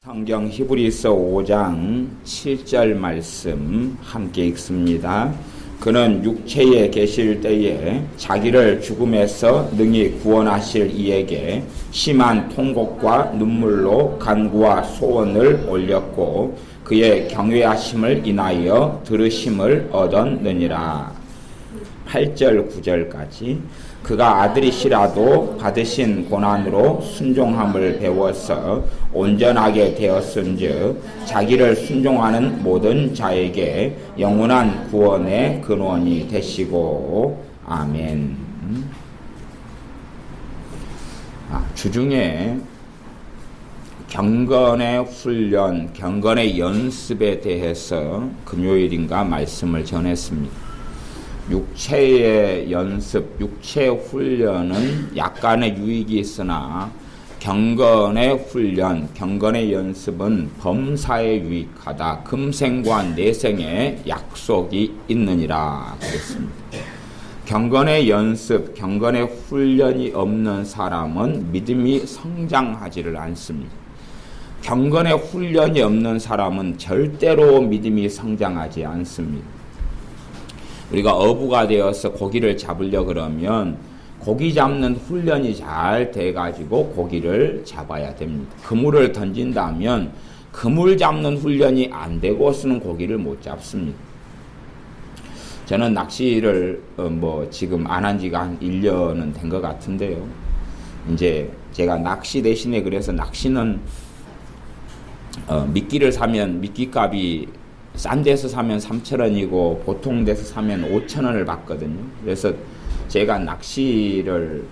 성경 히브리서 5장 7절 말씀 함께 읽습니다. 그는 육체에 계실 때에 자기를 죽음에서 능히 구원하실 이에게 심한 통곡과 눈물로 간구와 소원을 올렸고 그의 경외하심을 인하여 들으심을 얻었느니라. 8절 9절까지 그가 아들이시라도 받으신 고난으로 순종함을 배워서 온전하게 되었은즉 자기를 순종하는 모든 자에게 영원한 구원의 근원이 되시고 아멘. 주중에 경건의 훈련, 경건의 연습에 대해서 금요일인가 말씀을 전했습니다. 육체의 연습, 육체 훈련은 약간의 유익이 있으나 경건의 훈련, 경건의 연습은 범사에 유익하다. 금생과 내생에 약속이 있느니라 그랬습니다. 경건의 연습, 경건의 훈련이 없는 사람은 믿음이 성장하지를 않습니다. 경건의 훈련이 없는 사람은 절대로 믿음이 성장하지 않습니다. 우리가 어부가 되어서 고기를 잡으려 그러면 고기 잡는 훈련이 잘 돼가지고 고기를 잡아야 됩니다. 그물을 던진다면 그물 잡는 훈련이 안 되고서는 고기를 못 잡습니다. 저는 낚시를 지금 안 한 지가 한 1년은 된 것 같은데요. 이제 제가 낚시 대신에 그래서 낚시는 미끼를 사면 미끼값이 싼 데서 사면 3,000원이고 보통 데서 사면 5,000원을 받거든요. 그래서 제가 낚시를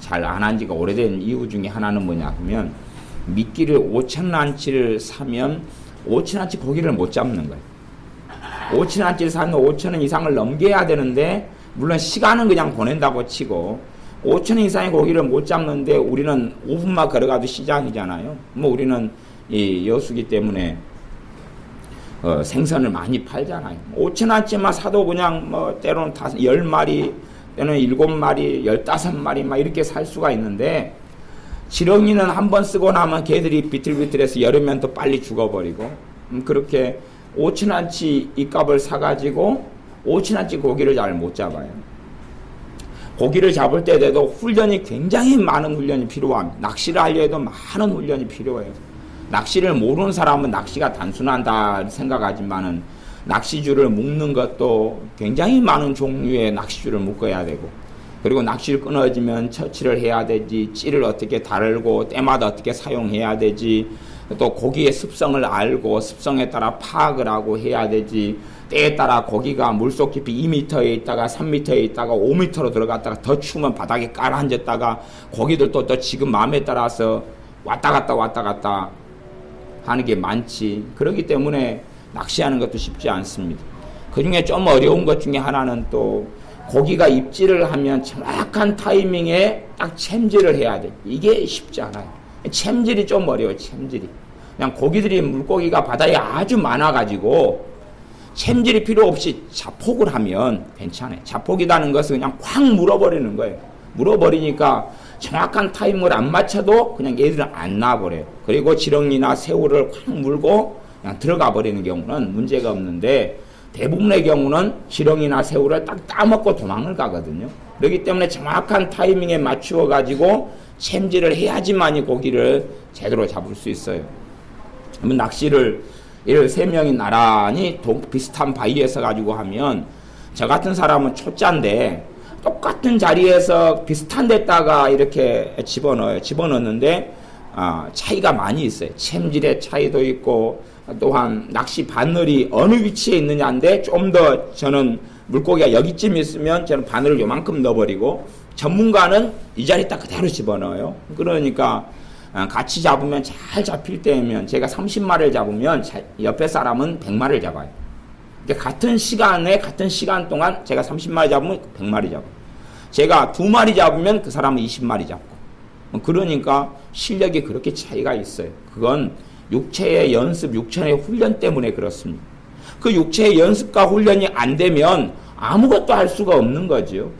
잘 안 한 지가 오래된 이유 중에 하나는 뭐냐 하면 미끼를 5,000원어치를 사면 5,000원어치 고기를 못 잡는 거예요. 5,000원어치를 사면 5,000원 이상을 넘겨야 되는데 물론 시간은 그냥 보낸다고 치고 5,000원 이상의 고기를 못 잡는데 우리는 5분만 걸어가도 시장이잖아요. 우리는 이 여수기 때문에 생선을 많이 팔잖아요. 5,000원어치만 사도 그냥 때로는 10마리, 때로는 7마리, 15마리 막 이렇게 살 수가 있는데 지렁이는 한 번 쓰고 나면 걔들이 비틀비틀해서 여름엔 또 빨리 죽어버리고 그렇게 5,000원어치 이 값을 사가지고 5,000원어치 고기를 잘 못 잡아요. 고기를 잡을 때에도 훈련이 굉장히 많은 훈련이 필요합니다. 낚시를 하려해도 많은 훈련이 필요해요. 낚시를 모르는 사람은 낚시가 단순하다 생각하지만은 낚시줄을 묶는 것도 굉장히 많은 종류의 낚시줄을 묶어야 되고 그리고 낚시를 끊어지면 처치를 해야 되지 찌를 어떻게 다르고 때마다 어떻게 사용해야 되지 또 고기의 습성을 알고 습성에 따라 파악을 하고 해야 되지 때에 따라 고기가 물속 깊이 2m에 있다가 3m에 있다가 5m로 들어갔다가 더 추우면 바닥에 깔아앉았다가 고기들도 또 지금 마음에 따라서 왔다 갔다 하는 게 많지. 그렇기 때문에 낚시하는 것도 쉽지 않습니다. 그 중에 좀 어려운 것 중에 하나는 또 고기가 입질을 하면 정확한 타이밍에 딱 챔질을 해야 돼. 이게 쉽지 않아요. 챔질이 좀 어려워요. 챔질이. 그냥 고기들이 물고기가 바다에 아주 많아가지고 챔질이 필요 없이 자폭을 하면 괜찮아요. 자폭이라는 것은 그냥 콱 물어버리는 거예요. 물어버리니까 정확한 타이밍을 안 맞춰도 그냥 얘들은 안 나와버려요. 그리고 지렁이나 새우를 확 물고 그냥 들어가 버리는 경우는 문제가 없는데 대부분의 경우는 지렁이나 새우를 딱 따먹고 도망을 가거든요. 그렇기 때문에 정확한 타이밍에 맞추어 가지고 챔질을 해야지만 이 고기를 제대로 잡을 수 있어요. 그러면 낚시를 3명이 나란히 비슷한 바위에서 가지고 하면 저 같은 사람은 초짜인데 똑같은 자리에서 비슷한 데다가 이렇게 집어넣는데 차이가 많이 있어요. 챔질의 차이도 있고 또한 낚시 바늘이 어느 위치에 있느냐인데 좀 더 저는 물고기가 여기쯤 있으면 저는 바늘을 요만큼 넣어버리고 전문가는 이 자리 딱 그대로 집어넣어요. 그러니까 같이 잡으면 잘 잡힐 때면 제가 30마리를 잡으면 옆에 사람은 100마리를 잡아요. 같은 시간에 같은 시간 동안 제가 30마리 잡으면 100마리 잡아요. 제가 2마리 잡으면 그 사람은 20마리 잡고 그러니까 실력이 그렇게 차이가 있어요. 그건 육체의 연습, 육체의 훈련 때문에 그렇습니다. 그 육체의 연습과 훈련이 안 되면 아무것도 할 수가 없는 거죠.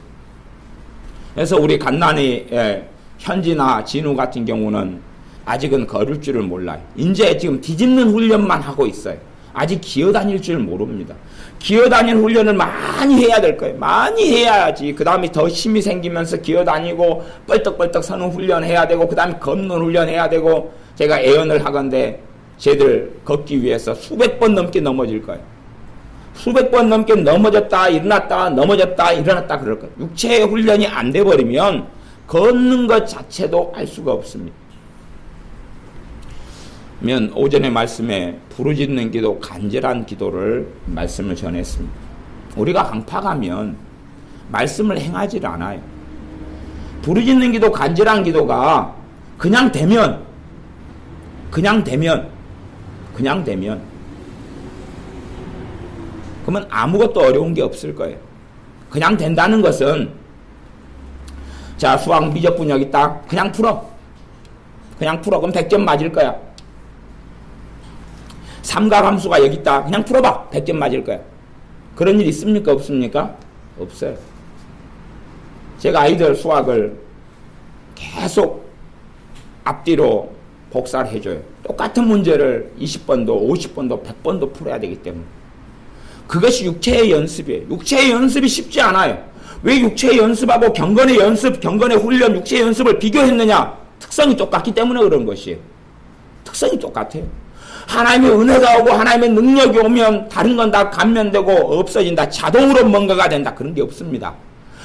그래서 우리 갓난이 현지나 진우 같은 경우는 아직은 걸을 줄을 몰라요. 이제 지금 뒤집는 훈련만 하고 있어요. 아직 기어다닐 줄 모릅니다. 기어다니는 훈련을 많이 해야 될 거예요. 많이 해야지. 그 다음에 더 힘이 생기면서 기어다니고 뻘떡뻘떡 서는 훈련 해야 되고 그 다음에 걷는 훈련 해야 되고 제가 애언을 하건대 쟤들 걷기 위해서 수백 번 넘게 넘어질 거예요. 수백 번 넘게 넘어졌다 일어났다 넘어졌다 일어났다 그럴 거예요. 육체의 훈련이 안 돼버리면 걷는 것 자체도 알 수가 없습니다. 면 오전의 말씀에 부르짖는 기도, 간절한 기도를 말씀을 전했습니다. 우리가 강팍하면 말씀을 행하지 않아요. 부르짖는 기도, 간절한 기도가 그냥 되면 그러면 아무것도 어려운 게 없을 거예요. 그냥 된다는 것은 자, 수학 미적분 여기 있다. 그냥 풀어. 그럼 100점 맞을 거야. 삼각함수가 여기 있다. 그냥 풀어봐. 100점 맞을 거야. 그런 일 있습니까? 없습니까? 없어요. 제가 아이들 수학을 계속 앞뒤로 복사를 해줘요. 똑같은 문제를 20번도 50번도 100번도 풀어야 되기 때문에. 그것이 육체의 연습이에요. 육체의 연습이 쉽지 않아요. 왜 육체의 연습하고 경건의 연습, 경건의 훈련, 육체의 연습을 비교했느냐? 특성이 똑같기 때문에 그런 것이에요. 특성이 똑같아요. 하나님의 은혜가 오고 하나님의 능력이 오면 다른 건 다 감면되고 없어진다. 자동으로 뭔가가 된다. 그런 게 없습니다.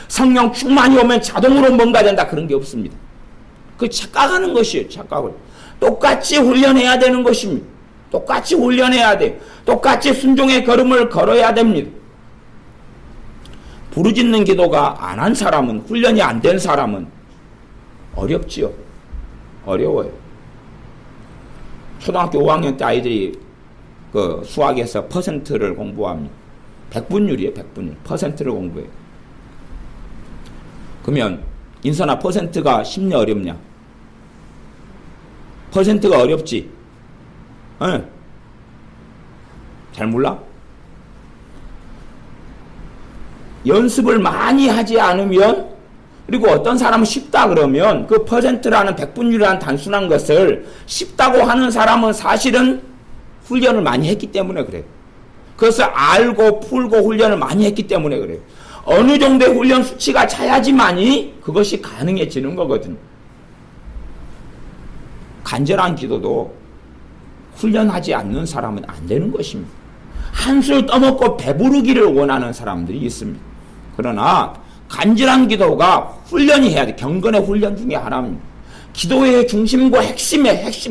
성령 충만이 오면 자동으로 뭔가 된다. 그런 게 없습니다. 그 착각하는 것이에요. 착각을. 똑같이 훈련해야 되는 것입니다. 똑같이 훈련해야 돼요. 똑같이 순종의 걸음을 걸어야 됩니다. 부르짖는 기도가 안 한 사람은, 훈련이 안 된 사람은 어렵지요. 어려워요. 초등학교 5학년 때 아이들이 그 수학에서 퍼센트를 공부합니다. 100분율이에요. 100분율. 퍼센트를 공부해요. 그러면 인선아, 퍼센트가 쉽냐 어렵냐? 퍼센트가 어렵지. 네. 잘 몰라? 연습을 많이 하지 않으면, 그리고 어떤 사람은 쉽다 그러면 그 퍼센트라는 백분율이라는 단순한 것을 쉽다고 하는 사람은 사실은 훈련을 많이 했기 때문에 그래요. 그것을 알고 풀고 훈련을 많이 했기 때문에 그래요. 어느 정도의 훈련 수치가 차야지만이 그것이 가능해지는 거거든요. 간절한 기도도 훈련하지 않는 사람은 안 되는 것입니다. 한술 떠먹고 배부르기를 원하는 사람들이 있습니다. 그러나 간절한 기도가 훈련이 해야 돼. 경건의 훈련 중에 하나입니다. 기도의 중심과 핵심,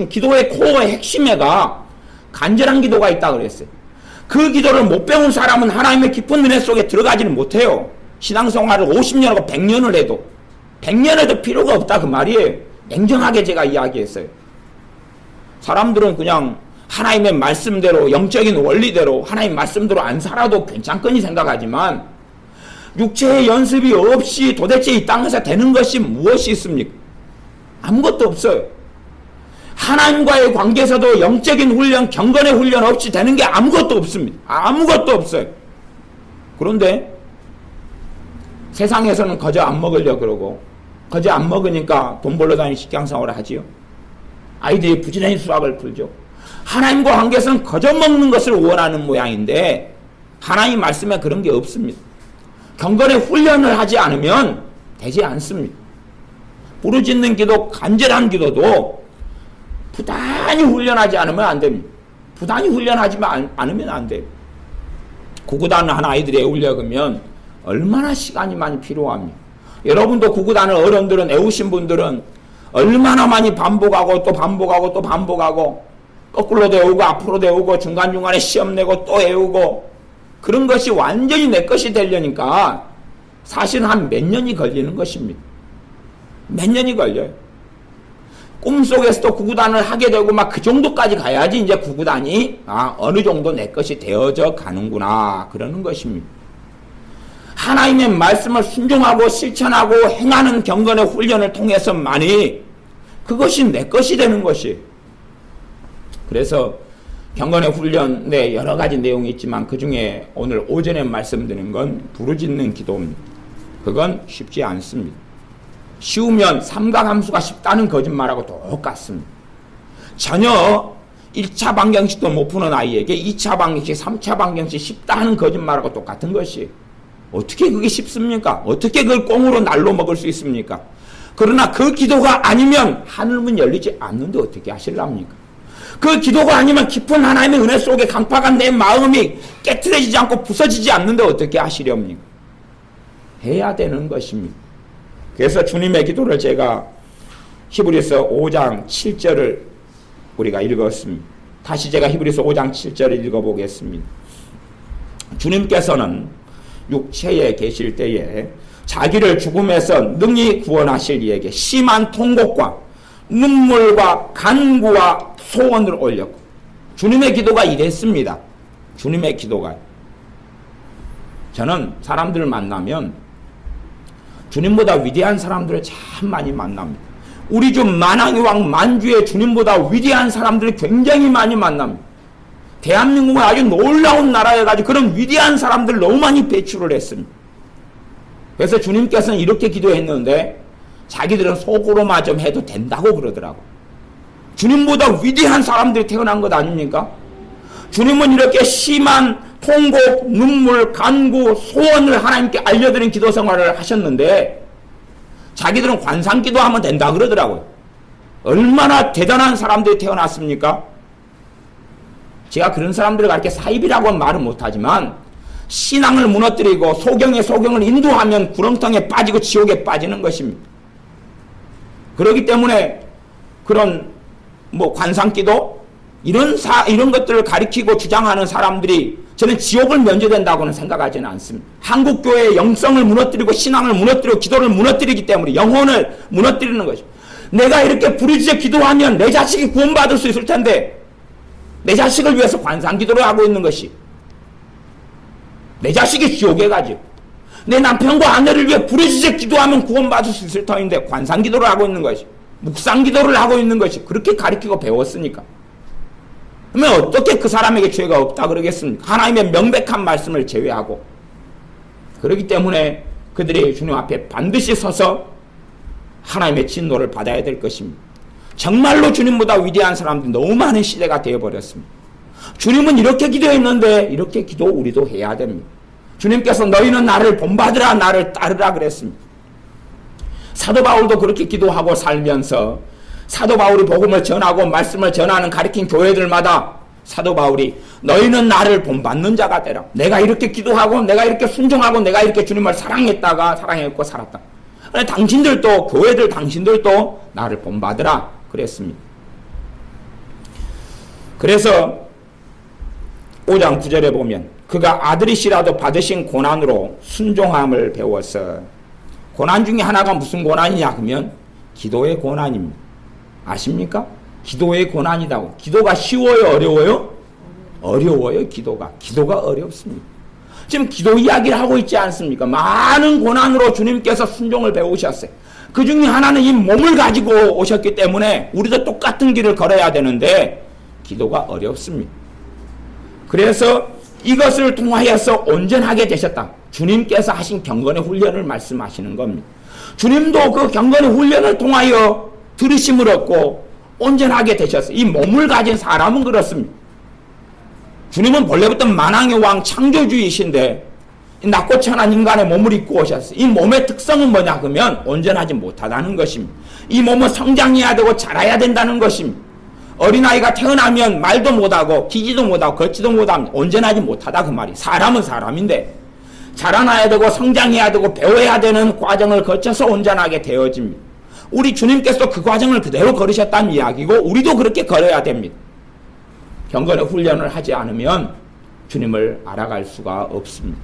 기도의 코어의 핵심에가 간절한 기도가 있다고 그랬어요. 그 기도를 못 배운 사람은 하나님의 깊은 은혜 속에 들어가지는 못해요. 신앙생활을 50년하고 100년을 해도 100년에도 필요가 없다 그 말이에요. 냉정하게 제가 이야기했어요. 사람들은 그냥 하나님의 말씀대로, 영적인 원리대로 하나님 말씀대로 안 살아도 괜찮거니 생각하지만 육체의 연습이 없이 도대체 이 땅에서 되는 것이 무엇이 있습니까? 아무것도 없어요. 하나님과의 관계에서도 영적인 훈련, 경건의 훈련 없이 되는 게 아무것도 없습니다. 아무것도 없어요. 그런데 세상에서는 거저 안 먹으려고 그러고, 거저 안 먹으니까 돈 벌러 다니는 직장생활을 하지요. 아이들이 부지런히 수학을 풀죠. 하나님과 관계에서는 거저 먹는 것을 원하는 모양인데 하나님 말씀에 그런 게 없습니다. 경건의 훈련을 하지 않으면 되지 않습니다. 부르짖는 기도, 간절한 기도도 부단히 훈련하지 않으면 안 됩니다. 부단히 훈련하지 않으면 안 돼요. 구구단을 한 아이들이 애우려면 얼마나 시간이 많이 필요합니까? 여러분도 구구단을 어른들은, 애우신 분들은 얼마나 많이 반복하고 또 반복하고 또 반복하고 거꾸로도 애우고 앞으로도 애우고 중간중간에 시험 내고 또 애우고 그런 것이 완전히 내 것이 되려니까 사실 한 몇 년이 걸리는 것입니다. 몇 년이 걸려요. 꿈속에서도 구구단을 하게 되고 막 그 정도까지 가야지 이제 구구단이 어느 정도 내 것이 되어져 가는구나 그러는 것입니다. 하나님의 말씀을 순종하고 실천하고 행하는 경건의 훈련을 통해서만이 그것이 내 것이 되는 것이에요. 그래서 경건의 훈련에 여러 가지 내용이 있지만 그 중에 오늘 오전에 말씀드린 건 부르짖는 기도입니다. 그건 쉽지 않습니다. 쉬우면 삼각함수가 쉽다는 거짓말하고 똑같습니다. 전혀 1차 방정식도 못 푸는 아이에게 2차 방정식, 3차 방정식 쉽다 하는 거짓말하고 똑같은 것이 어떻게 그게 쉽습니까? 어떻게 그걸 꽁으로 날로 먹을 수 있습니까? 그러나 그 기도가 아니면 하늘문 열리지 않는데 어떻게 하실랍니까? 그 기도가 아니면 깊은 하나님의 은혜 속에 강팍한 내 마음이 깨트려지지 않고 부서지지 않는데 어떻게 하시렵니까? 해야 되는 것입니다. 그래서 주님의 기도를 제가 히브리서 5장 7절을 우리가 읽었습니다. 다시 제가 히브리서 5장 7절을 읽어보겠습니다. 주님께서는 육체에 계실 때에 자기를 죽음에서 능히 구원하실 이에게 심한 통곡과 눈물과 간구와 소원을 올렸고, 주님의 기도가 이랬습니다. 주님의 기도가. 저는 사람들을 만나면 주님보다 위대한 사람들을 참 많이 만납니다. 우리 주 만왕의 왕 만주의 주님보다 위대한 사람들을 굉장히 많이 만납니다. 대한민국은 아주 놀라운 나라여가지고 그런 위대한 사람들을 너무 많이 배출을 했습니다. 그래서 주님께서는 이렇게 기도했는데 자기들은 속으로만 좀 해도 된다고 그러더라고. 주님보다 위대한 사람들이 태어난 것 아닙니까? 주님은 이렇게 심한 통곡, 눈물, 간구, 소원을 하나님께 알려드린 기도 생활을 하셨는데 자기들은 관상기도 하면 된다 그러더라고요. 얼마나 대단한 사람들이 태어났습니까? 제가 그런 사람들을 가르쳐 사입이라고는 말은 못하지만 신앙을 무너뜨리고 소경을 인도하면 구렁텅이에 빠지고 지옥에 빠지는 것입니다. 그렇기 때문에 그런 관상기도 이런 것들을 가리키고 주장하는 사람들이 저는 지옥을 면제된다고는 생각하지는 않습니다. 한국교회의 영성을 무너뜨리고 신앙을 무너뜨리고 기도를 무너뜨리기 때문에 영혼을 무너뜨리는 것이죠. 내가 이렇게 부르짖어 기도하면 내 자식이 구원받을 수 있을 텐데 내 자식을 위해서 관상기도를 하고 있는 것이, 내 자식이 지옥에 가죠. 내 남편과 아내를 위해 부르짖어 기도하면 구원받을 수 있을 터인데 관상기도를 하고 있는 것이, 묵상기도를 하고 있는 것이 그렇게 가르치고 배웠으니까. 그러면 어떻게 그 사람에게 죄가 없다 그러겠습니까? 하나님의 명백한 말씀을 제외하고. 그렇기 때문에 그들이 주님 앞에 반드시 서서 하나님의 진노를 받아야 될 것입니다. 정말로 주님보다 위대한 사람들이 너무 많은 시대가 되어버렸습니다. 주님은 이렇게 기도했는데 이렇게 기도 우리도 해야 됩니다. 주님께서 너희는 나를 본받으라, 나를 따르라 그랬습니다. 사도 바울도 그렇게 기도하고 살면서 사도 바울이 복음을 전하고 말씀을 전하는 가르친 교회들마다 사도 바울이 너희는 나를 본받는 자가 되라. 내가 이렇게 기도하고 내가 이렇게 순종하고 내가 이렇게 주님을 사랑했다가 사랑했고 살았다. 당신들도 교회들 당신들도 나를 본받으라 그랬습니다. 그래서 5장 9절에 보면 그가 아들이시라도 받으신 고난으로 순종함을 배워서, 고난 중에 하나가 무슨 고난이냐 그러면 기도의 고난입니다. 아십니까? 기도의 고난이다고. 기도가 쉬워요? 어려워요? 어려워요. 기도가 어렵습니다. 지금 기도 이야기를 하고 있지 않습니까? 많은 고난으로 주님께서 순종을 배우셨어요. 그 중에 하나는 이 몸을 가지고 오셨기 때문에 우리도 똑같은 길을 걸어야 되는데 기도가 어렵습니다. 그래서 이것을 통하여서 온전하게 되셨다. 주님께서 하신 경건의 훈련을 말씀하시는 겁니다. 주님도 그 경건의 훈련을 통하여 들으심을 얻고 온전하게 되셨어요. 이 몸을 가진 사람은 그렇습니다. 주님은 본래부터 만왕의 왕 창조주이신데 낮고 천한 인간의 몸을 입고 오셨어요. 이 몸의 특성은 뭐냐 그러면 온전하지 못하다는 것입니다. 이 몸은 성장해야 되고 자라야 된다는 것입니다. 어린아이가 태어나면 말도 못하고 기지도 못하고 걷지도 못합니다. 온전하지 못하다 그 말이. 사람은 사람인데 자라나야 되고 성장해야 되고 배워야 되는 과정을 거쳐서 온전하게 되어집니다. 우리 주님께서 그 과정을 그대로 걸으셨다는 이야기고 우리도 그렇게 걸어야 됩니다. 경건의 훈련을 하지 않으면 주님을 알아갈 수가 없습니다.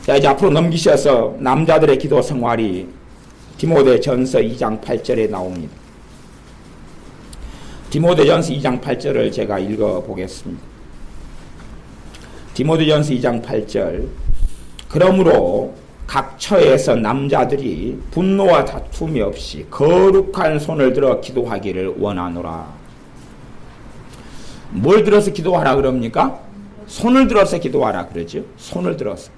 자, 이제 앞으로 넘기셔서 남자들의 기도 생활이 디모데전서 2장 8절에 나옵니다. 디모데전서 2장 8절을 제가 읽어보겠습니다. 디모데전서 2장 8절. 그러므로 각 처에서 남자들이 분노와 다툼이 없이 거룩한 손을 들어 기도하기를 원하노라. 뭘 들어서 기도하라 그럽니까? 손을 들어서 기도하라 그러죠. 손을 들어서.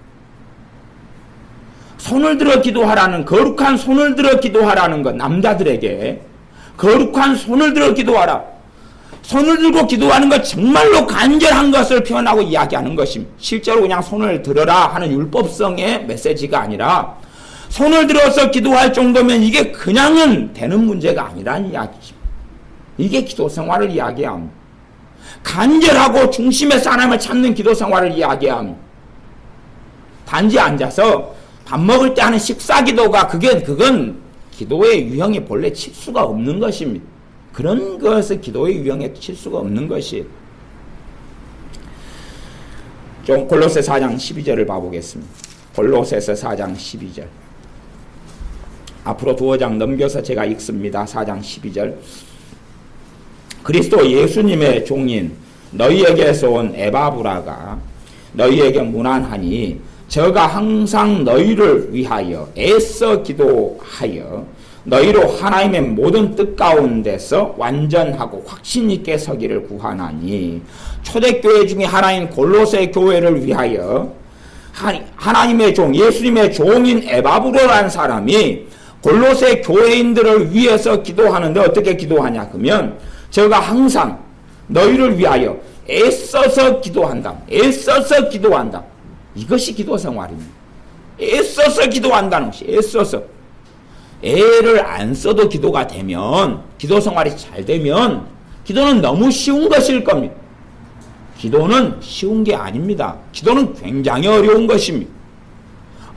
손을 들어 기도하라는, 거룩한 손을 들어 기도하라는 것, 남자들에게 거룩한 손을 들어 기도하라. 손을 들고 기도하는 것 정말로 간절한 것을 표현하고 이야기하는 것입니다. 실제로 그냥 손을 들어라 하는 율법성의 메시지가 아니라 손을 들어서 기도할 정도면 이게 그냥은 되는 문제가 아니라는 이야기입니다. 이게 기도 생활을 이야기합니다. 간절하고 중심에서 하나님을 찾는 기도 생활을 이야기합니다. 단지 앉아서 밥 먹을 때 하는 식사 기도가 그건 기도의 유형에 본래 칠 수가 없는 것입니다. 그런 것을 기도의 유형에 칠 수가 없는 것이에요. 좀 골로새 4장 12절을 봐보겠습니다. 골로새서 4장 12절. 앞으로 두어 장 넘겨서 제가 읽습니다. 4장 12절. 그리스도 예수님의 종인 너희에게서 온 에바브라가 너희에게 문안하니 저가 항상 너희를 위하여 애써 기도하여 너희로 하나님의 모든 뜻 가운데서 완전하고 확신 있게 서기를 구하나니 초대교회 중에 하나인 골로새 교회를 위하여 하나님의 종 예수님의 종인 에바브로라는 사람이 골로새 교회인들을 위해서 기도하는데 어떻게 기도하냐 그러면 저가 항상 너희를 위하여 애써서 기도한다. 애써서 기도한다. 이것이 기도 생활입니다. 애써서 기도한다는 것이 애써서. 애를 안 써도 기도가 되면 기도 생활이 잘 되면 기도는 너무 쉬운 것일 겁니다. 기도는 쉬운 게 아닙니다. 기도는 굉장히 어려운 것입니다.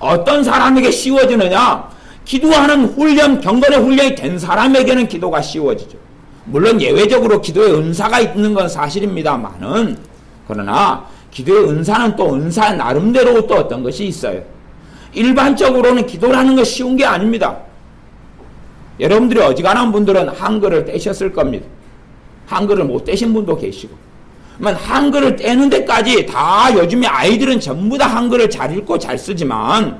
어떤 사람에게 쉬워지느냐? 기도하는 훈련, 경건의 훈련이 된 사람에게는 기도가 쉬워지죠. 물론 예외적으로 기도의 은사가 있는 건 사실입니다만은 그러나 기도의 은사는 또 은사 나름대로 또 어떤 것이 있어요. 일반적으로는 기도라는 것이 쉬운 게 아닙니다. 여러분들이 어지간한 분들은 한글을 떼셨을 겁니다. 한글을 못 떼신 분도 계시고 한글을 떼는 데까지 다 요즘에 아이들은 전부 다 한글을 잘 읽고 잘 쓰지만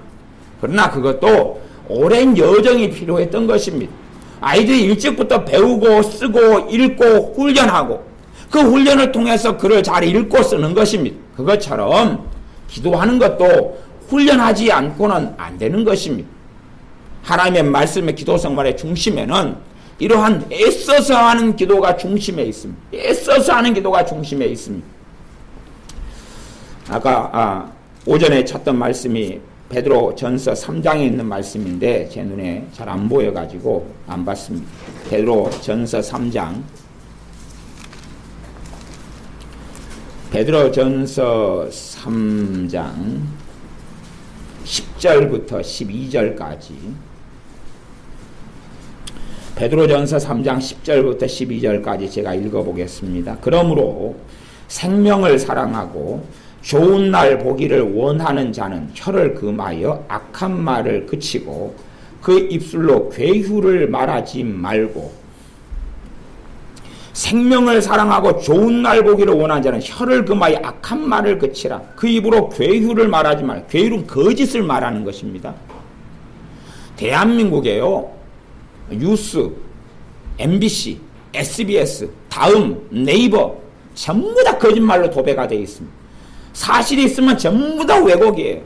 그러나 그것도 오랜 여정이 필요했던 것입니다. 아이들이 일찍부터 배우고 쓰고 읽고 훈련하고 그 훈련을 통해서 글을 잘 읽고 쓰는 것입니다. 그것처럼 기도하는 것도 훈련하지 않고는 안 되는 것입니다. 하나님의 말씀의 기도 생활의 중심에는 이러한 애써서 하는 기도가 중심에 있습니다. 애써서 하는 기도가 중심에 있습니다. 아까 오전에 찾던 말씀이 베드로 전서 3장에 있는 말씀인데 제 눈에 잘 안 보여가지고 안 봤습니다. 베드로 전서 3장 베드로 전서 3장 10절부터 12절까지 베드로전서 3장 10절부터 12절까지 제가 읽어보겠습니다. 그러므로 생명을 사랑하고 좋은 날 보기를 원하는 자는 혀를 금하여 악한 말을 그치고 그 입술로 괴휴를 말하지 말고 생명을 사랑하고 좋은 날 보기를 원하는 자는 혀를 금하여 악한 말을 그치라. 그 입으로 괴휴를 말하지 말고 괴휴는 거짓을 말하는 것입니다. 대한민국에요 뉴스, MBC, SBS, 다음, 네이버 전부 다 거짓말로 도배가 되어 있습니다. 사실이 있으면 전부 다 왜곡이에요.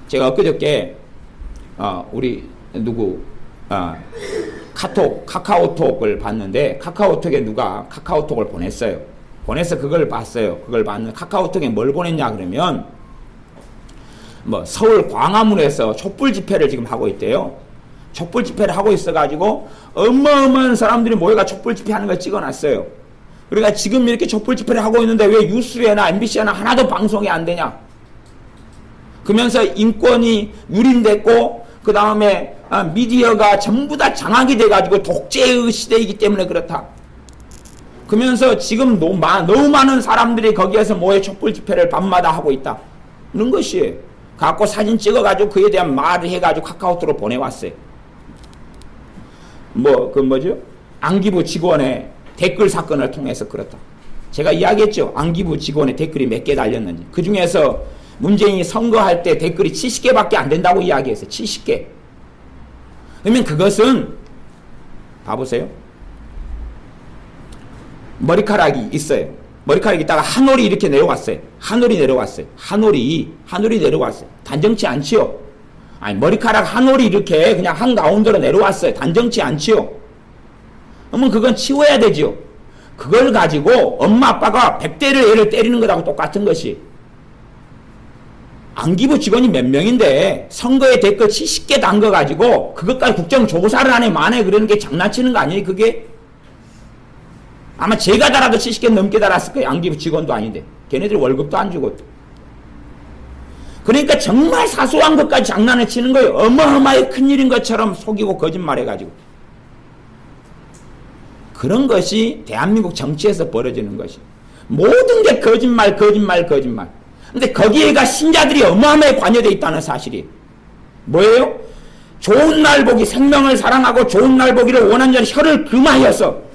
제가 엊그저께 우리 누구 카카오톡을 봤는데 카카오톡에 누가 카카오톡을 보냈어요. 보내서 그걸 봤어요. 그걸 봤는데 카카오톡에 뭘 보냈냐 그러면 서울 광화문에서 촛불 집회를 지금 하고 있대요. 촛불 집회를 하고 있어가지고 어마어마한 사람들이 모여가 촛불 집회하는 걸 찍어놨어요. 그러니까 지금 이렇게 촛불 집회를 하고 있는데 왜 뉴스에나 MBC나 하나도 방송이 안 되냐? 그러면서 인권이 유린됐고 그 다음에 미디어가 전부 다 장악이 돼가지고 독재의 시대이기 때문에 그렇다. 그러면서 지금 너무 많은 사람들이 거기에서 모여 촛불 집회를 밤마다 하고 있다. 그런 것이에요. 갖고 사진 찍어가지고 그에 대한 말을 해가지고 카카오톡으로 보내왔어요. 안기부 직원의 댓글 사건을 통해서 그렇다. 제가 이야기했죠. 안기부 직원의 댓글이 몇 개 달렸는지. 그 중에서 문재인이 선거할 때 댓글이 70개밖에 안 된다고 이야기했어요. 70개. 그러면 그것은 봐보세요. 머리카락이 있어요. 머리카락이 있다가 한 올이 이렇게 내려왔어요. 한 올이 내려왔어요. 한 올이 내려왔어요. 단정치 않지요? 아니 머리카락 한 올이 이렇게 그냥 한가운데로 내려왔어요. 단정치 않지요? 그러면 그건 치워야 되죠. 그걸 가지고 엄마 아빠가 100대를 애를 때리는 것하고 똑같은 것이, 안기부 직원이 몇 명인데 선거에 댓글 70개 단 거 가지고 그것까지 국정조사를 하네 마네 그러는 게 장난치는 거 아니에요 그게? 아마 제가 달아도 70개 넘게 달았을 거예요. 안기부 직원도 아닌데. 걔네들 월급도 안 주고. 그러니까 정말 사소한 것까지 장난을 치는 거예요. 어마어마하게 큰일인 것처럼 속이고 거짓말해가지고. 그런 것이 대한민국 정치에서 벌어지는 것이. 모든 게 거짓말, 거짓말, 거짓말. 근데 거기에가 신자들이 어마어마하게 관여되어 있다는 사실이 뭐예요? 좋은 날 보기, 생명을 사랑하고 좋은 날 보기를 원하는 자는 혀를 금하여서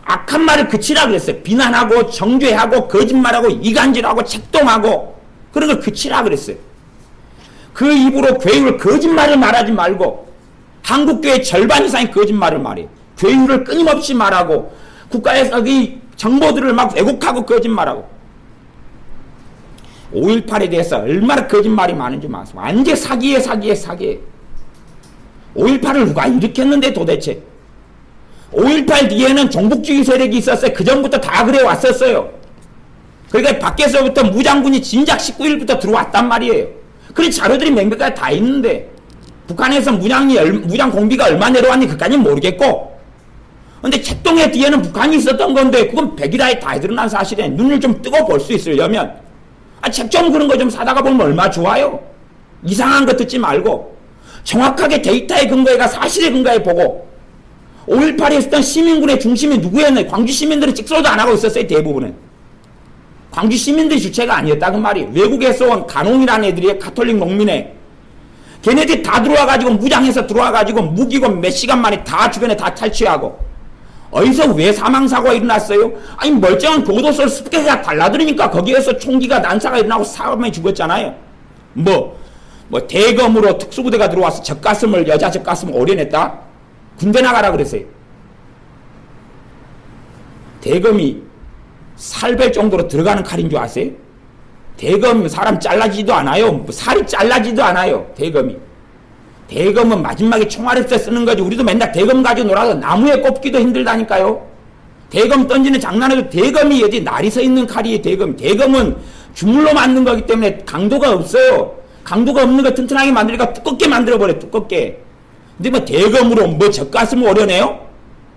악한 말을 그치라 그랬어요. 비난하고 정죄하고 거짓말하고 이간질하고 책동하고 그런 걸 그치라 그랬어요. 그 입으로 괴유를 거짓말을 말하지 말고, 한국교회 절반 이상이 거짓말을 말해요. 괴유를 끊임없이 말하고 국가에서 이 정보들을 막 왜곡하고 거짓말하고. 5.18에 대해서 얼마나 거짓말이 많은지 말씀. 완전 사기에 5.18을 누가 일으켰는데 도대체. 5.18 뒤에는 종북주의 세력이 있었어요. 그 전부터 다 그래 왔었어요. 그러니까 밖에서부터 무장군이 진작 19일부터 들어왔단 말이에요. 그런 자료들이 명백하게 다 있는데, 북한에서 무장 공비가 얼마 내려왔는지 그까지는 모르겠고, 근데 책동의 뒤에는 북한이 있었던 건데 그건 백일하에 다 드러난 사실에 눈을 좀 뜨고 볼 수 있으려면 책 좀 그런 거 좀 사다가 보면 얼마나 좋아요. 이상한 거 듣지 말고 정확하게 데이터에 근거해가 사실에 근거해 보고. 5.18에 있었던 시민군의 중심이 누구였나요? 광주 시민들은 찍소리도 안 하고 있었어요. 대부분은 광주 시민들이 주체가 아니었다 그 말이. 외국에서 온 간홍이라는 애들이 가톨릭 농민회, 걔네들이 다 들어와가지고 무장해서 들어와가지고 무기고 몇 시간 만에 다 주변에 다 탈취하고. 어디서 왜 사망사고가 일어났어요? 아니 멀쩡한 교도소를 습격해가 달라들으니까 거기에서 총기가 난사가 일어나고 사람이 죽었잖아요. 뭐 대검으로 특수부대가 들어와서 젖가슴을, 여자 젖가슴을 오려냈다? 군대 나가라 그랬어요. 대검이 살벨 정도로 들어가는 칼인 줄 아세요? 대검 사람 잘라지도 않아요. 살이 잘라지도 않아요. 대검은 마지막에 총알을 때 쓰는 거지. 우리도 맨날 대검 가지고 놀아서 나무에 꼽기도 힘들다니까요. 대검 던지는 장난해도 대검이 어디 날이 서 있는 칼이에요. 대검은 주물로 만든 거기 때문에 강도가 없어요. 강도가 없는 거 튼튼하게 만들니까 두껍게 만들어버려. 두껍게. 근데 뭐 대검으로 뭐 젖가슴을 오려내요?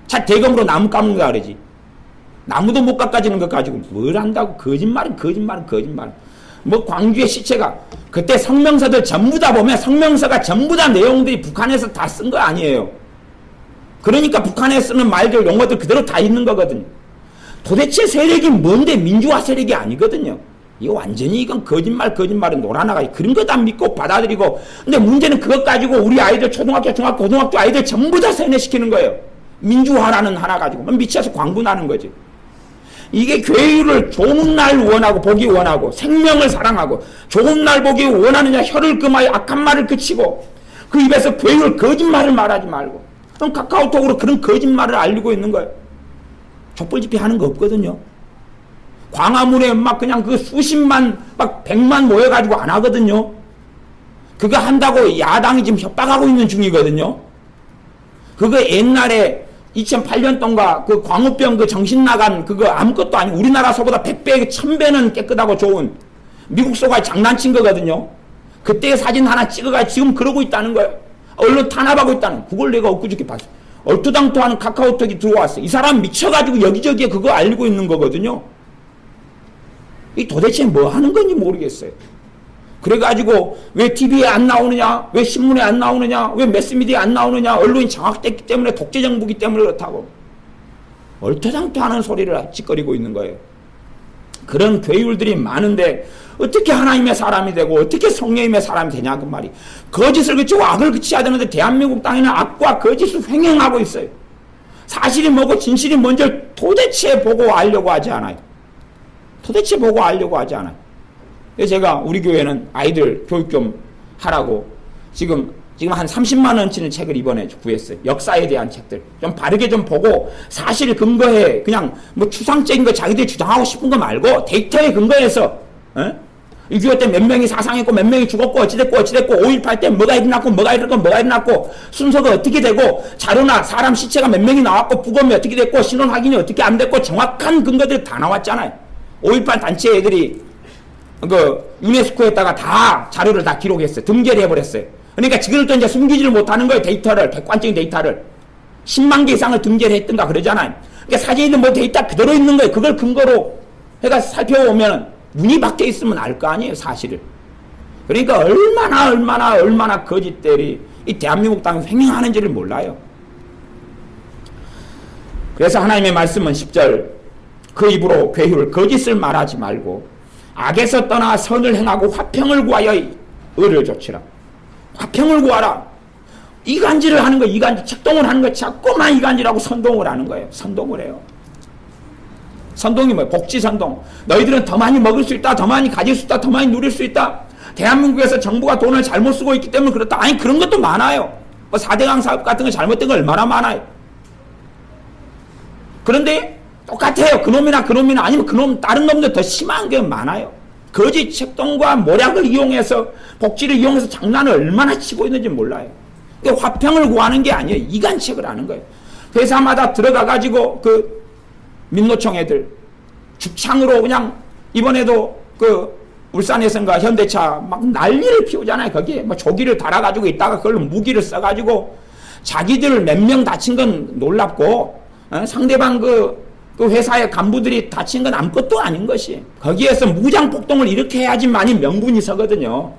차 대검으로 나무 까먹는 거 그러지. 나무도 못 깎아지는 것 가지고 뭘 한다고. 거짓말은 뭐 광주의 시체가 그때 성명서들 전부 다 보면 성명서가 전부 다 내용들이 북한에서 다 쓴 거 아니에요. 그러니까 북한에 쓰는 말들 용어들 그대로 다 있는 거거든요. 도대체 세력이 뭔데 민주화 세력이 아니거든요. 이거 완전히 이건 거짓말은 놀아나가. 그런 거 다 믿고 받아들이고. 근데 문제는 그것 가지고 우리 아이들 초등학교, 중학교, 고등학교 아이들 전부 다 세뇌시키는 거예요. 민주화라는 하나 가지고 미쳐서 광분하는 거지. 이게 괴유를 좋은 날 원하고 보기 원하고 생명을 사랑하고 좋은 날 보기 원하느냐 혀를 금하여 악한 말을 그치고 그 입에서 괴유를 거짓말을 말하지 말고. 그럼 카카오톡으로 그런 거짓말을 알리고 있는 거예요. 촛불집회 하는 거 없거든요. 광화문에 막 그냥 그 수십만 막 100만 모여가지고 안 하거든요. 그거 한다고 야당이 지금 협박하고 있는 중이거든요. 그거 옛날에 2008년도인가 그 광우병 그 정신 나간 그거 아무것도 아니고 우리나라 소보다 100배, 1000배는 깨끗하고 좋은 미국 소가 장난친 거거든요. 그때의 사진 하나 찍어가 지금 그러고 있다는 거예요. 언론 탄압하고 있다는. 그걸 내가 엊그저께 봤어. 얼토당토하는 카카오톡이 들어왔어. 이 사람 미쳐가지고 여기저기에 그거 알리고 있는 거거든요. 이 도대체 뭐 하는 건지 모르겠어요. 그래가지고 왜 TV에 안 나오느냐, 왜 신문에 안 나오느냐, 왜 매스미디어에 안 나오느냐, 언론이 장악됐기 때문에 독재정부기 때문에 그렇다고 얼토당토하는 소리를 짓거리고 있는 거예요. 그런 괴율들이 많은데 어떻게 하나님의 사람이 되고 어떻게 성령님의 사람이 되냐 그 말이. 거짓을 그치고 악을 그치야 되는데 대한민국 땅에는 악과 거짓을 횡행하고 있어요. 사실이 뭐고 진실이 뭔지 도대체 보고 알려고 하지 않아요. 제가 우리 교회는 아이들 교육 좀 하라고 지금 한 30만 원치는 책을 이번에 구했어요. 역사에 대한 책들 좀 바르게 좀 보고 사실 근거해 그냥 뭐 추상적인 거 자기들이 주장하고 싶은 거 말고 데이터에 근거해서 6.25 때 몇 명이 사상했고 몇 명이 죽었고 어찌됐고 5.18 때 뭐가 일어났고 순서가 어떻게 되고 자료나 사람 시체가 몇 명이 나왔고 부검이 어떻게 됐고 신원 확인이 어떻게 안 됐고 정확한 근거들이 다 나왔잖아요. 5.18 단체 애들이 그 유네스코에다가 다 자료를 다 기록했어요. 등재를 해버렸어요. 그러니까 지금은 또 이제 숨기지를 못하는 거예요. 데이터를, 객관적인 데이터를. 10만 개 이상을 등재를 했던가 그러잖아요. 그러니까 사진이든 뭐 데이터 그대로 있는 거예요. 그걸 근거로 해가 살펴보면 눈이 밖에 있으면 알 거 아니에요, 사실을. 그러니까 얼마나 거짓들이 이 대한민국 땅에 횡행하는지를 몰라요. 그래서 하나님의 말씀은 10절 그 입으로 괴휼 거짓을 말하지 말고 악에서 떠나 선을 행하고 화평을 구하여 의를 좇으라. 화평을 구하라. 이간질을 하는 거, 이간질, 책동을 하는 거, 자꾸만 이간질하고 선동을 하는 거예요. 선동을 해요. 선동이 뭐예요? 복지선동. 너희들은 더 많이 먹을 수 있다, 더 많이 가질 수 있다, 더 많이 누릴 수 있다. 대한민국에서 정부가 돈을 잘못 쓰고 있기 때문에 그렇다. 아니, 그런 것도 많아요. 뭐 4대강 사업 같은 거 잘못된 거 얼마나 많아요. 그런데 똑같아요. 그놈이나 아니면 그놈, 다른 놈들 더 심한 게 많아요. 거짓 책동과 모략을 이용해서, 복지를 이용해서 장난을 얼마나 치고 있는지 몰라요. 그러니까 화평을 구하는 게 아니에요. 이간책을 하는 거예요. 회사마다 들어가가지고 그 민노총 애들 죽창으로 그냥 이번에도 그 울산에선가 현대차 막 난리를 피우잖아요. 거기에 뭐 조기를 달아가지고 있다가 그걸로 무기를 써가지고 자기들 몇 명 다친 건 놀랍고 상대방 그 회사의 간부들이 다친 건 아무것도 아닌 것이 거기에서 무장 폭동을 이렇게 해야지만이 명분이 서거든요.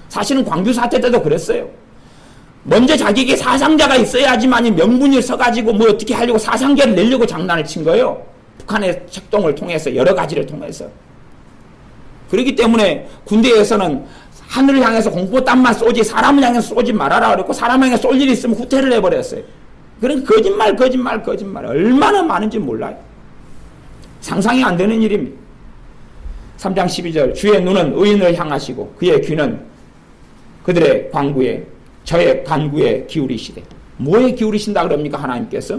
사실은 광주 사태 때도 그랬어요. 먼저 자기에게 사상자가 있어야지만이 명분이 서가지고 뭐 어떻게 하려고 사상자를 내려고 장난을 친 거예요. 북한의 책동을 통해서 여러 가지를 통해서. 그렇기 때문에 군대에서는 하늘을 향해서 공포弹만 쏘지 사람을 향해서 쏘지 말아라 그랬고 사람을 향해서 쏠 일이 있으면 후퇴를 해버렸어요. 그런 거짓말 얼마나 많은지 몰라요. 상상이 안 되는 일입니다. 3장 12절 주의 눈은 의인을 향하시고 그의 귀는 그들의 광구에 저의 간구에 기울이시되. 뭐에 기울이신다 그럽니까 하나님께서?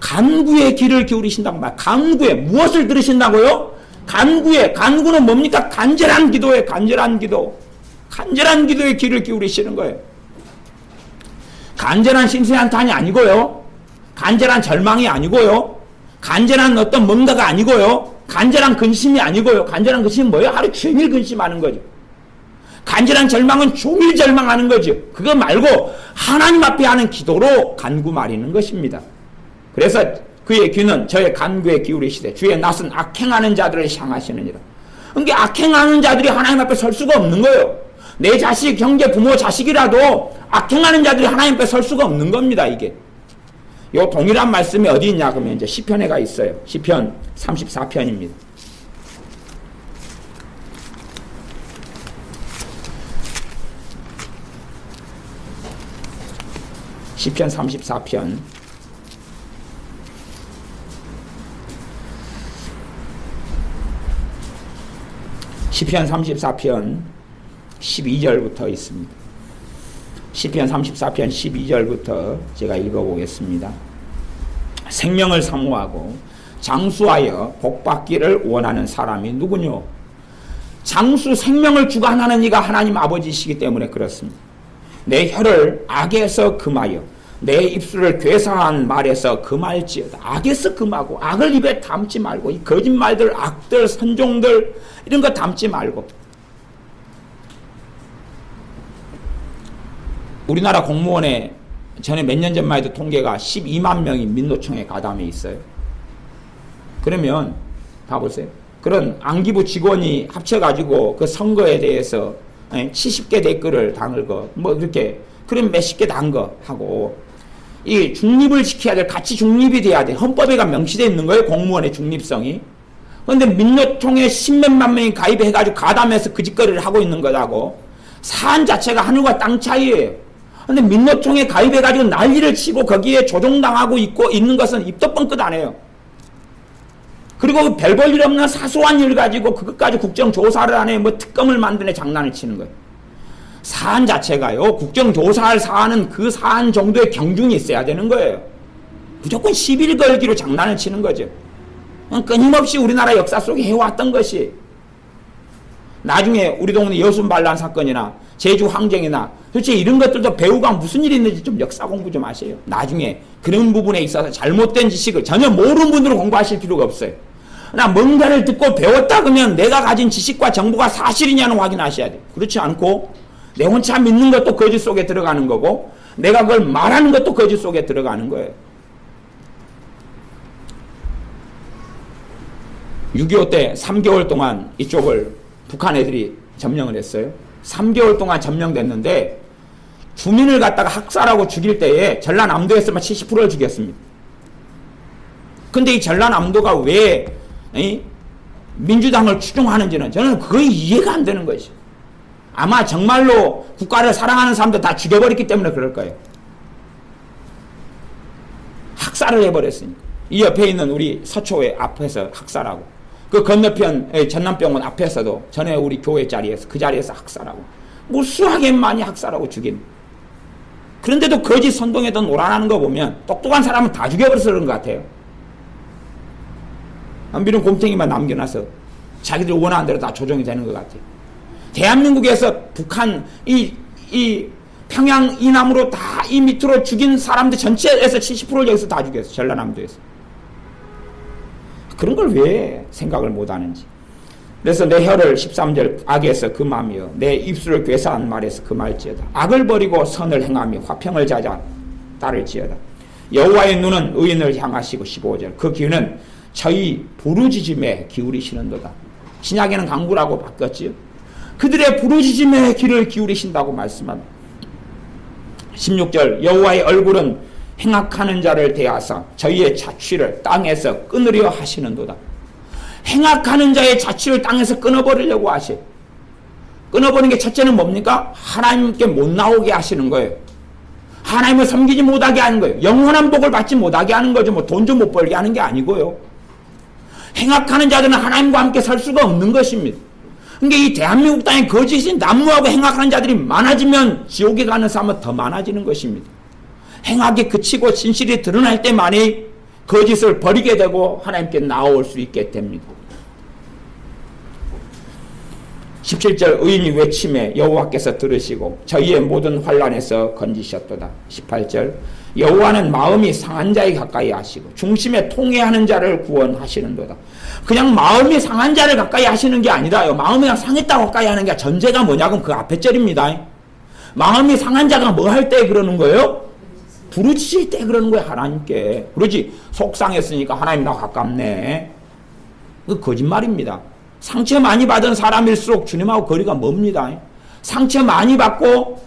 간구에 귀를 기울이신다고 말. 간구에 무엇을 들으신다고요? 간구에. 간구는 뭡니까? 간절한 기도에 간절한 기도에 귀를 기울이시는 거예요. 간절한 심세한탄이 아니고요. 간절한 절망이 아니고요. 간절한 어떤 뭔가가 아니고요. 간절한 근심이 아니고요. 간절한 근심은 뭐예요? 하루 종일 근심하는 거죠. 간절한 절망은 종일 절망하는 거죠. 그거 말고 하나님 앞에 하는 기도로 간구말이는 것입니다. 그래서 그의 귀는 저의 간구에 기울이시되 주의 낯은 악행하는 자들을 향하시느니라. 그러니까 악행하는 자들이 하나님 앞에 설 수가 없는 거예요. 내 자식, 형제, 부모, 자식이라도 악행하는 자들이 하나님 앞에 설 수가 없는 겁니다. 이게. 요 동일한 말씀이 어디 있냐 그러면 이제 시편에가 있어요. 시편 34편입니다. 시편 34편 시편 34편 12절부터 있습니다. 시편 34편 12절부터 제가 읽어보겠습니다. 생명을 사모하고 장수하여 복받기를 원하는 사람이 누구뇨? 장수 생명을 주관하는 이가 하나님 아버지시기 때문에 그렇습니다. 내 혀를 악에서 금하여 내 입술을 괴상한 말에서 금할지어다. 악에서 금하고 악을 입에 담지 말고 이 거짓말들, 악들, 선종들 이런 거 담지 말고. 우리나라 공무원에 전에 몇 년 전만 해도 통계가 12만 명이 민노총에 가담해 있어요. 그러면 봐보세요. 그런 안기부 직원이 합쳐가지고 그 선거에 대해서 70개 댓글을 당을 거, 뭐 그렇게, 그럼 몇십 개 단 거 하고, 이 중립을 지켜야 될, 같이 중립이 돼야 돼. 헌법에가 명시되어 있는 거예요, 공무원의 중립성이. 그런데 민노총에 10몇만 명이 가입해가지고 가담해서 그 짓거리를 하고 있는 거라고. 사안 자체가 하늘과 땅 차이예요. 근데 민노총에 가입해가지고 난리를 치고 거기에 조종당하고 있는 것은 입도 뻥끗 안 해요. 그리고 별 볼 일 없는 사소한 일 가지고 그것까지 국정조사를 안 해, 뭐 특검을 만드네 장난을 치는 거예요. 사안 자체가요, 국정조사할 사안은 그 사안 정도의 경중이 있어야 되는 거예요. 무조건 시비를 걸기로 장난을 치는 거죠. 끊임없이 우리나라 역사 속에 해왔던 것이. 나중에 우리 동네 여순반란 사건이나 제주 항쟁이나 도대체 이런 것들도 배우가 무슨 일이 있는지 좀 역사 공부 좀 하세요. 나중에 그런 부분에 있어서 잘못된 지식을 전혀 모르는 분들은 공부하실 필요가 없어요. 나 뭔가를 듣고 배웠다 그러면 내가 가진 지식과 정보가 사실이냐는 확인하셔야 돼요. 그렇지 않고 내 혼자 믿는 것도 거짓 속에 들어가는 거고 내가 그걸 말하는 것도 거짓 속에 들어가는 거예요. 6.25 때 3개월 동안 이쪽을 북한 애들이 점령을 했어요. 3개월 동안 점령됐는데 주민을 갖다가 학살하고 죽일 때에 전라남도에서만 70%를 죽였습니다. 근데 이 전라남도가 왜 민주당을 추종하는지는 저는 거의 이해가 안 되는 것이죠. 아마 정말로 국가를 사랑하는 사람들 다 죽여버렸기 때문에 그럴 거예요. 학살을 해버렸으니까. 이 옆에 있는 우리 서초회 앞에서 학살하고 그 건너편 전남병원 앞에서도 전에 우리 교회 자리에서 그 자리에서 학살하고 무수하게 많이 학살하고 죽인. 그런데도 거짓 선동에도 노란하는 거 보면 똑똑한 사람은 다 죽여버려서 그런 것 같아요. 안비는 곰탱이만 남겨놔서 자기들 원하는 대로 다 조정이 되는 것 같아요. 대한민국에서 북한 이 평양 이남으로 다 이 밑으로 죽인 사람들 전체에서 70%를 여기서 다 죽였어. 전라남도에서. 그런 걸 왜 생각을 못하는지. 그래서 내 혀를 13절 악에서 금하며 내 입술을 괴사한 말에서 금할지어다. 악을 버리고 선을 행하며 화평을 자자 따를지어다. 여호와의 눈은 의인을 향하시고 15절 그 귀는 저희 부르짖음에 기울이시는도다. 신약에는 강구라고 바뀌었지요. 그들의 부르짖음에 귀를 기울이신다고 말씀합니다. 16절 여호와의 얼굴은 행악하는 자를 대하사 저희의 자취를 땅에서 끊으려 하시는도다. 행악하는 자의 자취를 땅에서 끊어버리려고 하셔. 끊어버리는 게 첫째는 뭡니까? 하나님께 못 나오게 하시는 거예요. 하나님을 섬기지 못하게 하는 거예요. 영원한 복을 받지 못하게 하는 거죠. 뭐 돈 좀 못 벌게 하는 게 아니고요. 행악하는 자들은 하나님과 함께 살 수가 없는 것입니다. 그러니까 이 대한민국 땅에 거짓이 난무하고 행악하는 자들이 많아지면 지옥에 가는 사람은 더 많아지는 것입니다. 행악이 그치고 진실이 드러날 때만이 거짓을 버리게 되고 하나님께 나올 수 있게 됩니다. 17절 의인이 외침에 여호와께서 들으시고 저희의 모든 환난에서 건지셨도다. 18절 여호와는 마음이 상한 자에 가까이 하시고 중심에 통회하는 자를 구원하시는도다. 그냥 마음이 상한 자를 가까이 하시는 게 아니라요. 마음이 상했다고 가까이 하는 게 전제가 뭐냐면 그 앞에 절입니다. 마음이 상한 자가 뭐 할 때 그러는 거예요? 부르짖을 때 그러는 거예요. 하나님께. 그러지 속상했으니까 하나님 나 가깝네. 그 거짓말입니다. 상처 많이 받은 사람일수록 주님하고 거리가 멉니다. 상처 많이 받고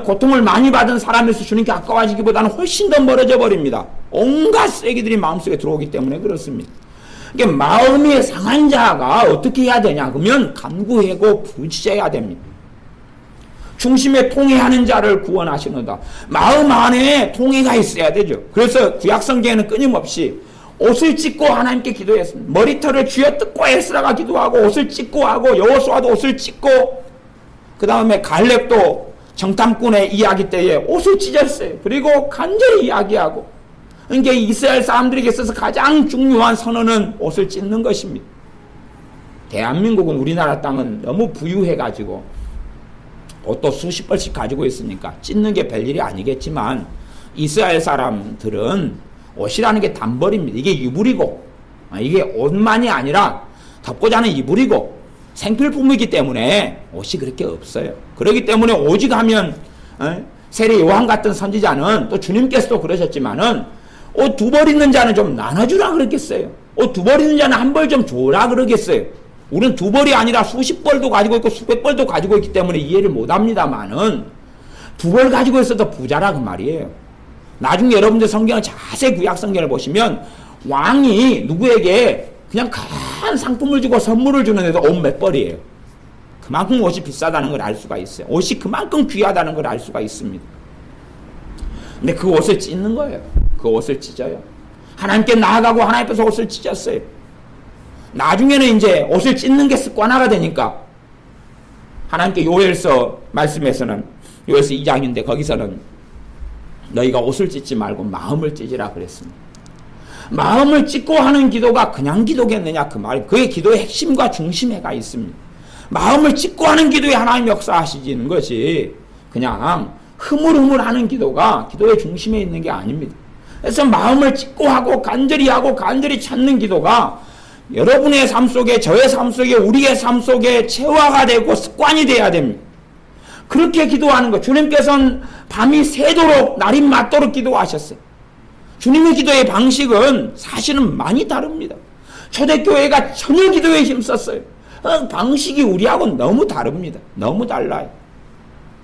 고통을 많이 받은 사람일수록 주님께 가까워지기보다는 훨씬 더 멀어져 버립니다. 온갖 쓰레기들이 마음속에 들어오기 때문에 그렇습니다. 그러니까 마음이 상한 자가 어떻게 해야 되냐 그러면 간구하고 부르짖어야 됩니다. 중심에 통회하는 자를 구원하시는다. 마음 안에 통회가 있어야 되죠. 그래서 구약성경에는 끊임없이 옷을 찢고 하나님께 기도했습니다. 머리털을 쥐어뜯고 에스라가 기도하고 옷을 찢고 하고 여호수아도 옷을 찢고 그 다음에 갈렙도 정탐꾼의 이야기 때에 옷을 찢었어요. 그리고 간절히 이야기하고. 그러니까 이스라엘 사람들에게 있어서 가장 중요한 선언은 옷을 찢는 것입니다. 대한민국은 우리나라 땅은 너무 부유해가지고 옷도 수십 벌씩 가지고 있으니까 찢는 게 별일이 아니겠지만 이스라엘 사람들은 옷이라는 게 단벌입니다. 이게 이불이고 이게 옷만이 아니라 덮고 자는 이불이고 생필품이기 때문에 옷이 그렇게 없어요. 그렇기 때문에 오직 하면 세례 요한 같은 선지자는 또 주님께서도 그러셨지만은 옷 두 벌 있는 자는 좀 나눠주라 그랬겠어요. 옷 두 벌 있는 자는 한 벌 좀 줘라 그러겠어요. 우리는 두 벌이 아니라 수십 벌도 가지고 있고 수백 벌도 가지고 있기 때문에 이해를 못합니다만은 두 벌 가지고 있어도 부자라 그 말이에요. 나중에 여러분들 성경을 자세히 구약 성경을 보시면 왕이 누구에게 그냥 큰 상품을 주고 선물을 주는데도 옷 몇 벌이에요. 그만큼 옷이 비싸다는 걸 알 수가 있어요. 옷이 그만큼 귀하다는 걸 알 수가 있습니다. 근데 그 옷을 찢는 거예요. 그 옷을 찢어요. 하나님께 나아가고 하나님 앞에서 옷을 찢었어요. 나중에는 이제 옷을 찢는 게 습관화가 되니까 하나님께 요엘서 말씀에서는 요엘서 2장인데 거기서는 너희가 옷을 찢지 말고 마음을 찢으라 그랬습니다. 마음을 찢고 하는 기도가 그냥 기도겠느냐 그 말. 그의 기도의 핵심과 중심에가 있습니다. 마음을 찢고 하는 기도에 하나님 역사하시는 것이 그냥 흐물흐물하는 기도가 기도의 중심에 있는 게 아닙니다. 그래서 마음을 찢고 하고 간절히 찾는 기도가 여러분의 삶 속에, 저의 삶 속에, 우리의 삶 속에 체화가 되고 습관이 돼야 됩니다. 그렇게 기도하는 것. 주님께서는 밤이 새도록 날이 맞도록 기도하셨어요. 주님의 기도의 방식은 사실은 많이 다릅니다. 초대교회가 전혀 기도에 힘썼어요. 방식이 우리하고 너무 다릅니다. 너무 달라요.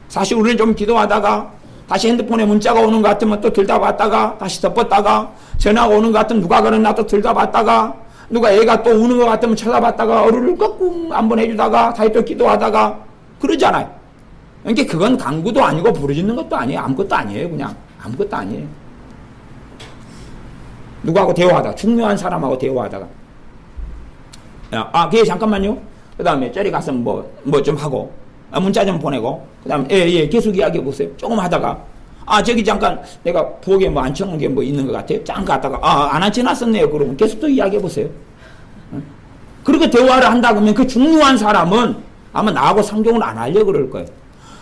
사실 우리는 좀 기도하다가 다시 핸드폰에 문자가 오는 것 같으면 또 들다봤다가 다시 덮었다가 전화가 오는 것 같으면 누가 그랬나 또 들다봤다가 누가 애가 또 우는 것 같으면 쳐다봤다가 어루를 꾹 한번 해주다가 다시 또 기도하다가 그러잖아요. 그러니까 그건 강구도 아니고 부르짖는 것도 아니에요. 아무것도 아니에요. 그냥 아무것도 아니에요. 누구하고 대화하다가 중요한 사람하고 대화하다가 걔 잠깐만요. 그 다음에 저리 가서 뭐 좀 하고 문자 좀 보내고 그 다음에 예 계속 이야기해 보세요. 조금 하다가 저기 잠깐 내가 부엌에 뭐 안 쳐놓은 게 뭐 있는 것 같아요. 잠깐 갔다가 안 지났었네요. 그러면 계속 또 이야기해 보세요. 그렇게 대화를 한다 그러면 그 중요한 사람은 아마 나하고 상종을 안 하려고 그럴 거예요.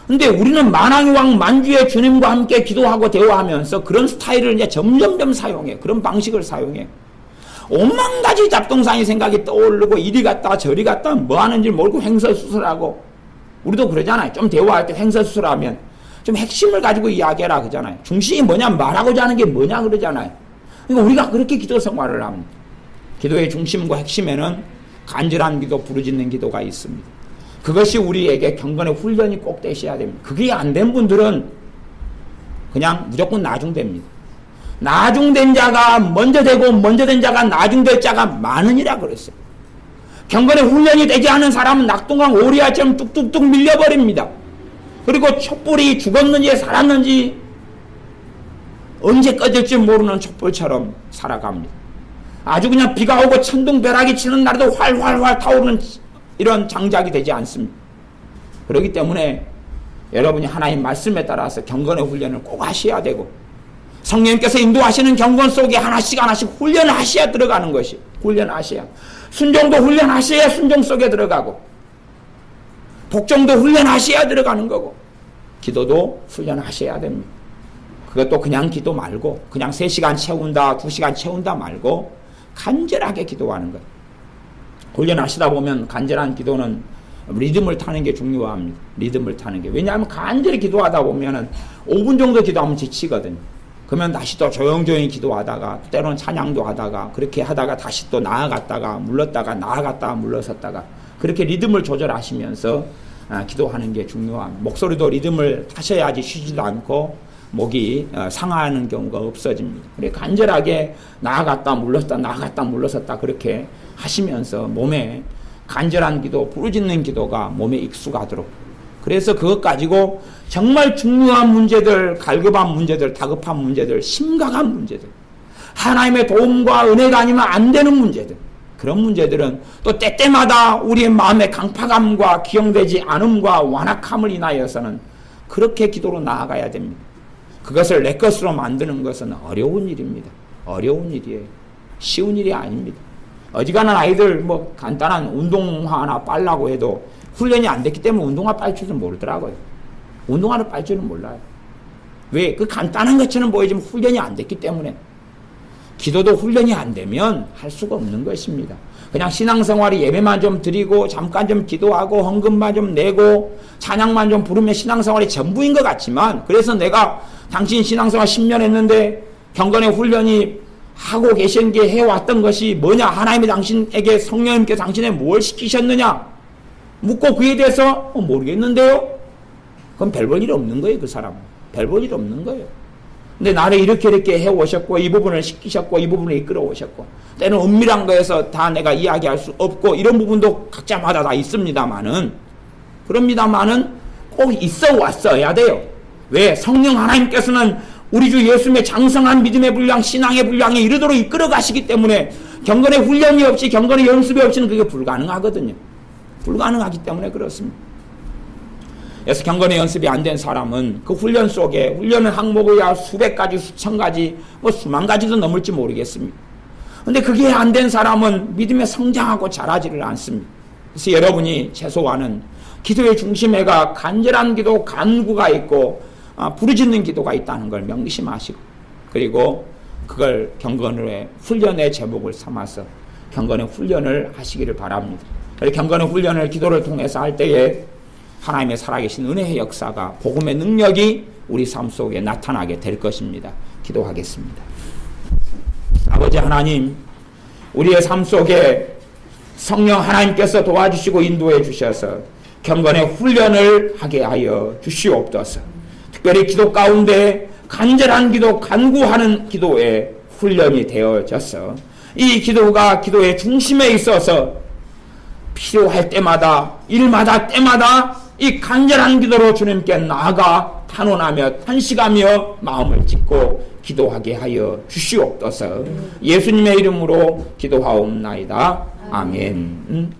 근데 우리는 만왕의 왕 만주의 주님과 함께 기도하고 대화하면서 그런 스타일을 이제 점점점 사용해. 그런 방식을 사용해. 오만 가지 잡동사니 생각이 떠오르고 이리 갔다 저리 갔다 뭐 하는지 모르고 횡설수설하고 우리도 그러잖아요. 좀 대화할 때 횡설수설하면 좀 핵심을 가지고 이야기해라 그러잖아요. 중심이 뭐냐 말하고자 하는 게 뭐냐 그러잖아요. 그러니까 우리가 그렇게 기도 생활을 합니다. 기도의 중심과 핵심에는 간절한 기도, 부르짖는 기도가 있습니다. 그것이 우리에게 경건의 훈련이 꼭 되셔야 됩니다. 그게 안 된 분들은 그냥 무조건 나중됩니다. 나중된 자가 먼저 되고 먼저 된 자가 나중될 자가 많으니라 그랬어요. 경건의 훈련이 되지 않은 사람은 낙동강 오리알처럼 뚝뚝뚝 밀려버립니다. 그리고 촛불이 죽었는지 살았는지 언제 꺼질지 모르는 촛불처럼 살아갑니다. 아주 그냥 비가 오고 천둥벼락이 치는 날에도 활활활 타오르는 이런 장작이 되지 않습니다. 그렇기 때문에 여러분이 하나님 말씀에 따라서 경건의 훈련을 꼭 하셔야 되고 성령님께서 인도하시는 경건 속에 하나씩 훈련하셔야 들어가는 것이 훈련하셔야 순종도 훈련하셔야 순종 속에 들어가고 복종도 훈련하셔야 들어가는 거고 기도도 훈련하셔야 됩니다. 그것도 그냥 기도 말고 그냥 3시간 채운다 2시간 채운다 말고 간절하게 기도하는 것. 훈련하시다 보면 간절한 기도는 리듬을 타는 게 중요합니다. 리듬을 타는 게. 왜냐하면 간절히 기도하다 보면은 5분 정도 기도하면 지치거든요. 그러면 다시 또 조용조용히 기도하다가 때로는 찬양도 하다가 그렇게 하다가 다시 또 나아갔다가 물렀다가 나아갔다가 물러섰다가 그렇게 리듬을 조절하시면서 기도하는 게 중요합니다. 목소리도 리듬을 타셔야지 쉬지도 않고 목이 상하는 경우가 없어집니다. 그래 간절하게 나아갔다 물렀다 나아갔다 물러섰다 그렇게 하시면서 몸에 간절한 기도, 부르짖는 기도가 몸에 익숙하도록 그래서 그것 가지고 정말 중요한 문제들, 갈급한 문제들, 다급한 문제들, 심각한 문제들 하나님의 도움과 은혜가 아니면 안 되는 문제들 그런 문제들은 또 때때마다 우리의 마음의 강팍함과 기용되지 않음과 완악함을 인하여서는 그렇게 기도로 나아가야 됩니다. 그것을 내 것으로 만드는 것은 어려운 일입니다. 어려운 일이에요. 쉬운 일이 아닙니다. 어지간한 아이들 뭐 간단한 운동화 하나 빨라고 해도 훈련이 안 됐기 때문에 운동화 빨 줄은 모르더라고요. 운동화를 빨 줄은 몰라요. 왜? 그 간단한 것처럼 보이지만 훈련이 안 됐기 때문에. 기도도 훈련이 안 되면 할 수가 없는 것입니다. 그냥 신앙생활이 예배만 좀 드리고 잠깐 좀 기도하고 헌금만 좀 내고 찬양만 좀 부르면 신앙생활이 전부인 것 같지만 그래서 내가 당신 신앙생활 10년 했는데 경건의 훈련이 하고 계신 게 해왔던 것이 뭐냐 하나님이 당신에게 성령님께서 당신에 뭘 시키셨느냐 묻고 그에 대해서 모르겠는데요. 그럼 별 볼 일 없는 거예요. 그 사람은 별 볼 일 없는 거예요. 근데 나를 이렇게 해오셨고 이 부분을 시키셨고 이 부분을 이끌어 오셨고 때는 은밀한 거에서 다 내가 이야기할 수 없고 이런 부분도 각자마다 다 있습니다만은 그럽니다만은 꼭 있어 왔어야 돼요. 왜? 성령 하나님께서는 우리 주 예수님의 장성한 믿음의 분량 신앙의 분량에 이르도록 이끌어 가시기 때문에 경건의 훈련이 없이 경건의 연습이 없이는 그게 불가능하거든요. 불가능하기 때문에 그렇습니다. 그래서 경건의 연습이 안 된 사람은 그 훈련 속에 훈련은 항목이야 수백 가지 수천 가지 뭐 수만 가지도 넘을지 모르겠습니다. 근데 그게 안 된 사람은 믿음에 성장하고 자라지를 않습니다. 그래서 여러분이 최소한은 기도의 중심에가 간절한 기도, 간구가 있고 부르짖는 기도가 있다는 걸 명심하시고, 그리고 그걸 경건의 훈련의 제목을 삼아서 경건의 훈련을 하시기를 바랍니다. 경건의 훈련을 기도를 통해서 할 때에 하나님의 살아계신 은혜의 역사가, 복음의 능력이 우리 삶 속에 나타나게 될 것입니다. 기도하겠습니다. 아버지 하나님, 우리의 삶 속에 성령 하나님께서 도와주시고 인도해 주셔서 경건의 훈련을 하게 하여 주시옵소서. 특별히 기도 가운데 간절한 기도, 간구하는 기도의 훈련이 되어져서 이 기도가 기도의 중심에 있어서 필요할 때마다, 일마다, 때마다 이 간절한 기도로 주님께 나아가 탄원하며 탄식하며 마음을 찢고 기도하게 하여 주시옵소서. 예수님의 이름으로 기도하옵나이다. 아멘.